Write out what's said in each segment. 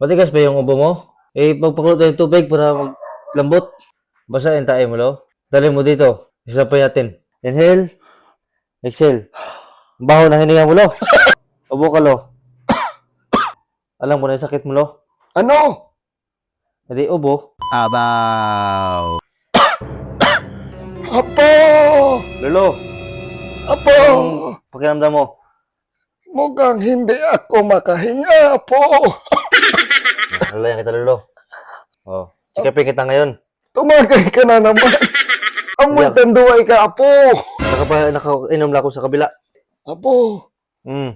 Matigas ba yung ubo mo? Eh, pagpakulot tayo ng tubig para maglambot. Basa yung tayo mo, lo. Dali mo dito. Isa pa natin. Inhale. Exhale. Baho na hininga mo, lo. Ubo ka, lo. Alam mo na yung sakit mo, lo. Ano? Hindi, ubo. Abaw. Apo! Lolo, Apo! pakiramdam mo. Mukhang hindi ako makahinga, Apo. Lalayan kita, lolo. Oh, sikapin kita ngayon. Tumagay ka na naman. Amoy Yeah. tanduay ka, Apo. Nakainom lang ako sa kabila. Apo, Hmm.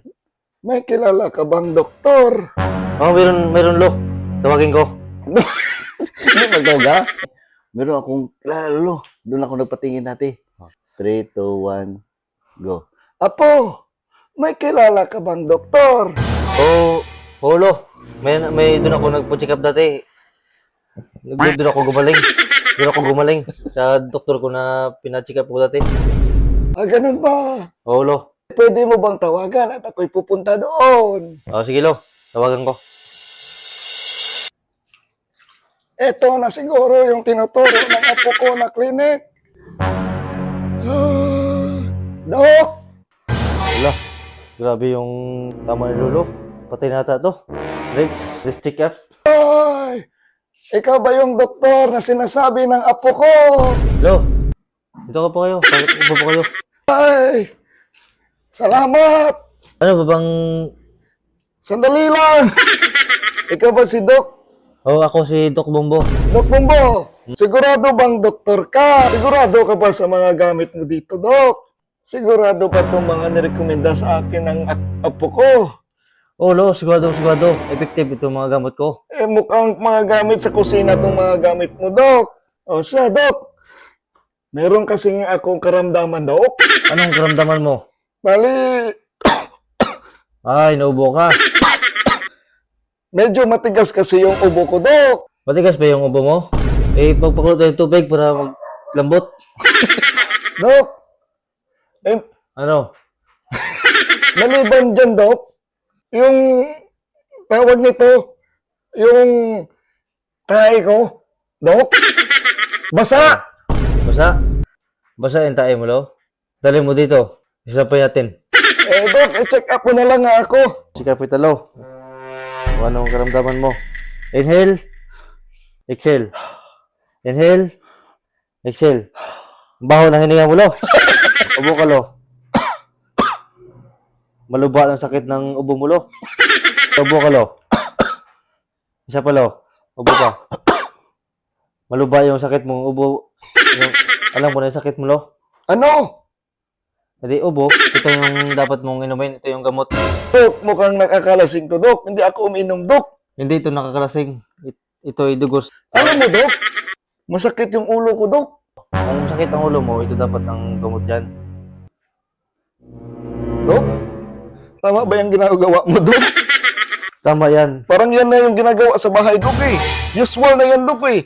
may kilala ka bang doktor? Oh, meron, lo. Tawagin ko. Hindi magdoga. Meron akong kilala, lolo. Doon ako nagpatingin dati. 3, 2, 1, go. Apo, may kilala ka bang doktor? Oh, lo. May doon ako nagpo-check up dati. Doon ako gumaling. Doon ako gumaling sa doktor ko na pina-check up ko dati. Ah, ganun ba? Oh, lo. Pwede mo bang tawagan at ako'y pupunta doon? Oh, sige, lo. Tawagan ko. Ito na siguro yung tinuturo ng apo ko na klinik. Ah, Dok, Wala. Grabe yung tama ni lolo. Patay na ata to. Let's check up. ay, ikaw ba yung doktor na sinasabi ng apo ko? Lo. Dito ka pa kayo. Upo pa kayo. Ay, salamat. Ano ba bang... Sandali lang. Ikaw ba si Dok? Oh, ako si Doc Bombo. Dok Bumbo, sigurado bang doktor ka? Sigurado ka ba sa mga gamit mo dito, Dok? Sigurado ba itong mga nirekomenda sa akin ng apo ko? Oh, lo. Sigurado. Effective itong mga gamot ko. Eh, mukhang mga gamit sa kusina itong mga gamit mo, Dok. O siya, Dok. Meron kasing akong karamdaman, Dok. Anong karamdaman mo? Bali, Ay, naubo ka. medyo matigas kasi yung ubo ko, Dok. Matigas ba yung ubo mo? Eh, pagpakulot tayo ng tubig para maglambot. Dok, eh, Ano? maliban dyan, Dok, yung tawag nito, yung tae ko, Dok, basa. Basa yung tayo mo, lo. Dali mo dito. Isa pa natin. Eh, Dok, i-check up mo na lang nga ako. Sikap kita, lo. Kung anong karamdaman mo. Inhale. Exhale. Inhale. Exhale. Baho na hininga mo, lo. Ubo ka, lo. Maluba ang sakit ng ubo mo, lo. Ubo ka, lo. Isa pa, lo. Ubo ka. Maluba yung sakit mong ubo. Alam mo na yung sakit mo, lo. Ano? Hindi, ubo. Ito yung dapat mong inumin. Ito yung gamot. Dok, mukhang nakakalasing to, Dok. Hindi ako uminom, Dok. Hindi ito nakakalasing. Ito ay dugos. Alam mo, Dok, masakit yung ulo ko, Dok. Kung sakit ang ulo mo, ito dapat ang gamot dyan. Dok, tama ba yung ginagawa mo, Dok? Tama yan. Parang yan na yung ginagawa sa bahay, Dok, eh. Usual na yan, Dok, eh.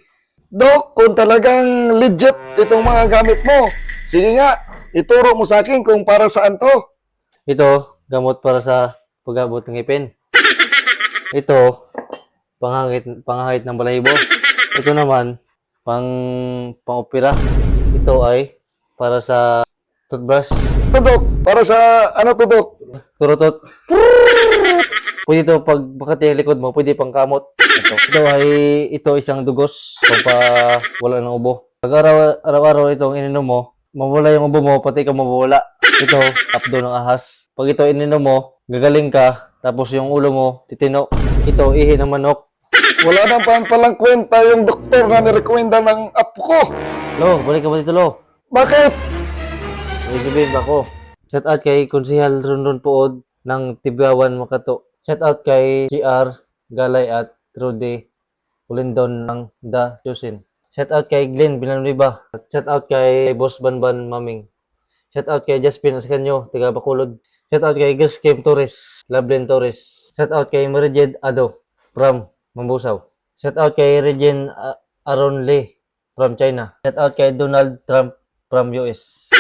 Dok, kung talagang legit itong mga gamit mo, sige nga, ituro mo sa akin kung para saan to. Ito, gamot para sa pag-abot ng ngipin. Ito, panghahit ng balahibo. Ito naman, pang-opera. Ito ay para sa toothbrush. Ito, Dok, para sa ano to, Dok? Turutot. Pwede ito, pag bakit yung likod mo, pwede pang kamot. Ito isang dugos kung pa wala ng ubo. Pag araw-araw itong ininom mo, mawala yung ubo mo, pati ikaw mawala. Ito, apdo ng ahas. Pag ito ininom mo, gagaling ka, tapos yung ulo mo, titino. Ito, ihi ng manok. Wala na palang kwenta yung doktor na nirekomenda ng apo ko. Lo, balik ka ba dito, Lo? Bakit? May sabihin ba ako? Shout out kay Konsihal Ronron Puod ng Tibgawan, Makato. Shout out kay GR Galay at Trudy Ulindon ng The Chosen. Shout out kay Glenn Villanueva. Shout out kay Boss Banban Maming. Shout out kay Jaspin Ascanio, taga Bacolod. Shout out kay Gus Kim Torres, Lablen Torres. Shout out kay Marijed Ado from Mambusaw. Shout out kay Regine Aron Lee from China. Shout out kay Donald Trump from US.